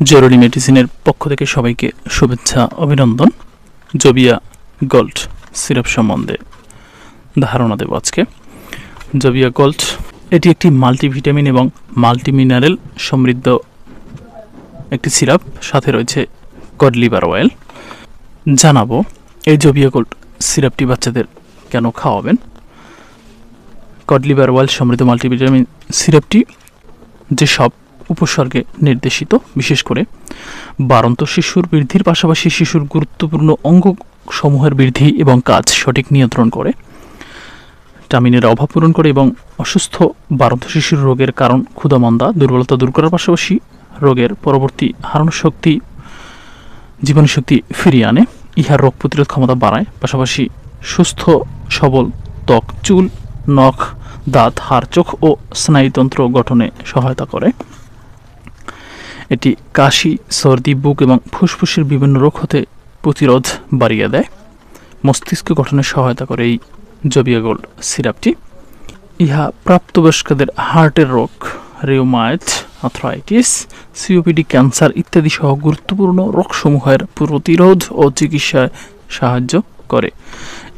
জরুরি মেডিসিনের পক্ষ থেকে সবাইকে শুভেচ্ছা অভিনন্দন। জবিয়া গোল্ড সিরাপ সম্বন্ধে ধারণা দেব আজকে। জবিয়া গোল্ড এটি একটি মাল্টিভিটামিন এবং মাল্টিমিনারেল সমৃদ্ধ একটি সিরাপ, সাথে রয়েছে কড লিভার অয়েল। জানাবো এই জবিয়া গোল্ড সিরাপটি বাচ্চাদের কেন খাওয়াবেন। কড লিভার অয়েল সমৃদ্ধ মাল্টিভিটামিন সিরাপটি যেসব উপসর্গে নির্দেশিত, বিশেষ করে বাড়ন্ত শিশুর বৃদ্ধির পাশাপাশি শিশুর গুরুত্বপূর্ণ অঙ্গসমূহের বৃদ্ধি এবং কাজ সঠিক নিয়ন্ত্রণ করে, ভিটামিনের অভাব পূরণ করে এবং অসুস্থ বাড়ন্ত শিশুর রোগের কারণ ক্ষুধামন্দা দুর্বলতা দূর করার পাশাপাশি রোগের পরবর্তী হারানো শক্তি, জীবনীশক্তি ফিরিয়ে আনে, ইহার রোগ প্রতিরোধ ক্ষমতা বাড়ায়, পাশাপাশি সুস্থ সবল ত্বক, চুল, নখ, দাঁত, হাড়, চোখ ও স্নায়ুতন্ত্র গঠনে সহায়তা করে। এটি কাশি, সর্দি, বুক এবং ফুসফুসের বিভিন্ন রোগ হতে প্রতিরোধ বাড়িয়ে দেয়। মস্তিষ্ক গঠনে সহায়তা করে এই জবিয়া গোল্ড সিরাপটি। ইহা প্রাপ্তবয়স্কদের হার্টের রোগ, রিউমায়েড আর্থ্রাইটিস, সিওপিডি, ক্যান্সার ইত্যাদি সহ গুরুত্বপূর্ণ রোগসমূহের প্রতিরোধ ও চিকিৎসায় সাহায্য করে।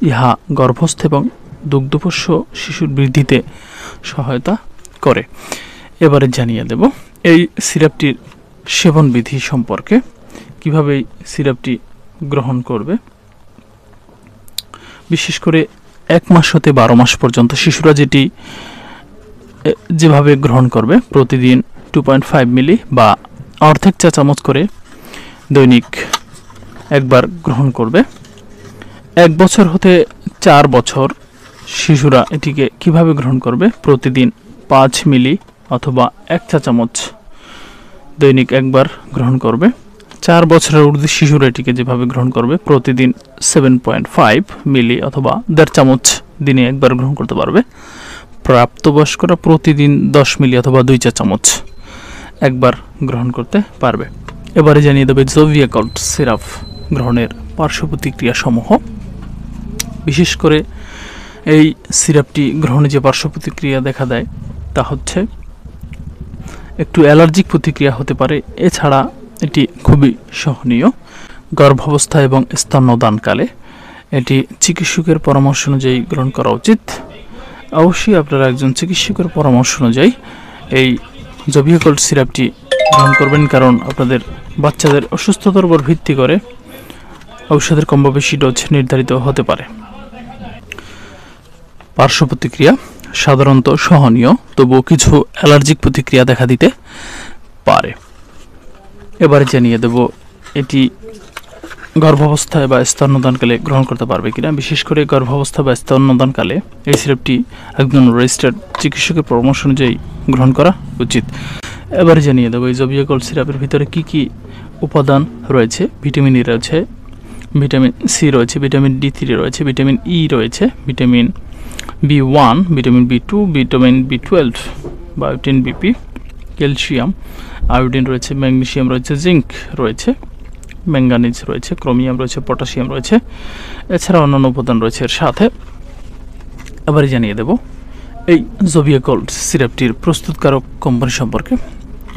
ইহা গর্ভস্থ এবং দুগ্ধপোষ্য শিশুর বৃদ্ধিতে সহায়তা করে। এবারে জানিয়ে দেব এই সিরাপটির সেবনবিধি সম্পর্কে, কিভাবে এই সিরাপটি গ্রহণ করবে। বিশেষ করে 1 মাস হতে 12 মাস পর্যন্ত শিশুরা যেভাবে গ্রহণ করবে, প্রতিদিন 2.5 মিলি বা অর্ধেক চা চামচ করে দৈনিক একবার গ্রহণ করবে। 1 বছর হতে 4 বছর শিশুরা এটিকে কিভাবে গ্রহণ করবে, প্রতিদিন 5 মিলি অথবা 1 চা চামচ দৈনিক একবার গ্রহণ করবে। 4 বছরের ঊর্ধ্বে শিশুরা এটিকে যেভাবে গ্রহণ করবে, প্রতিদিন 7.5 মিলি অথবা 1.5 চামচ দিনে একবার গ্রহণ করতে পারবে। প্রাপ্তবয়স্করা প্রতিদিন 10 মিলি অথবা 2 চা চামচ একবার গ্রহণ করতে পারবে। এবারে জানিয়ে দেবে জবিয়া গোল্ড সিরাপ গ্রহণের পার্শ্ব প্রতিক্রিয়া সমূহ। বিশেষ করে এই সিরাপটি গ্রহণে যে পার্শ্ব প্রতিক্রিয়া দেখা দেয় তা হচ্ছে একটু অ্যালার্জিক প্রতিক্রিয়া হতে পারে। এছাড়া এটি খুবই সহনীয়। গর্ভাবস্থা এবং স্তন্যদানকালে এটি চিকিৎসকের পরামর্শ অনুযায়ী গ্রহণ করা উচিত। অবশ্যই আপনারা একজন চিকিৎসকের পরামর্শ অনুযায়ী এই জবিয়া গোল্ড সিরাপটি গ্রহণ করবেন, কারণ আপনাদের বাচ্চাদের অসুস্থতার উপর ভিত্তি করে ঔষধের কম বা বেশি ডোজ নির্ধারিত হতে পারে। পার্শ্ব প্রতিক্রিয়া সাধারণত সহনীয়, তবুও কিছু অ্যালার্জিক প্রতিক্রিয়া দেখা দিতে পারে। এবারে জানিয়ে দেব এটি গর্ভাবস্থায় বা স্তন্যদানকালে গ্রহণ করতে পারবে কিনা। বিশেষ করে গর্ভাবস্থা বা স্তন্যদানকালে এই সিরাপটি একজন রেজিস্টার্ড চিকিৎসকের পরামর্শ অনুযায়ী গ্রহণ করা উচিত। এবারে জানিয়ে দেবো এই জবিয়া গোল্ড সিরাপের ভিতরে কি কি উপাদান রয়েছে। ভিটামিন ই রয়েছে, ভিটামিন সি রয়েছে, ভিটামিন D3 রয়েছে, ভিটামিন ই রয়েছে, vitamin B1, vitamin B2, vitamin B12, বায়োটিন, BP, calcium, iodine রয়েছে, ম্যাগনেসিয়াম রয়েছে, জিঙ্ক রয়েছে, ম্যাঙ্গানিজ রয়েছে, ক্রোমিয়াম রয়েছে, পটাশিয়াম রয়েছে, এছাড়া অন্যান্য উপাদান রয়েছে এর সাথে। এবারে জানিয়ে দেব এই জবিয়া গোল্ড সিরাপটির প্রস্তুতকারক কোম্পানি সম্পর্কে।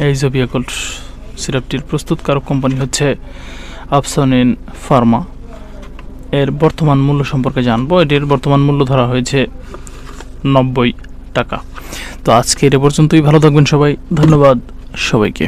এই জবিয়া গোল্ড সিরাপটির প্রস্তুতকারক কোম্পানি হচ্ছে আফসানিন ফার্মা। এর বর্তমান মূল্য সম্পর্কে জানবো। এটির বর্তমান মূল্য ধরা হয়েছে 90 টাকা। তো আজকে এর পর্যন্তই। ভালো থাকবেন সবাই। ধন্যবাদ সবাইকে।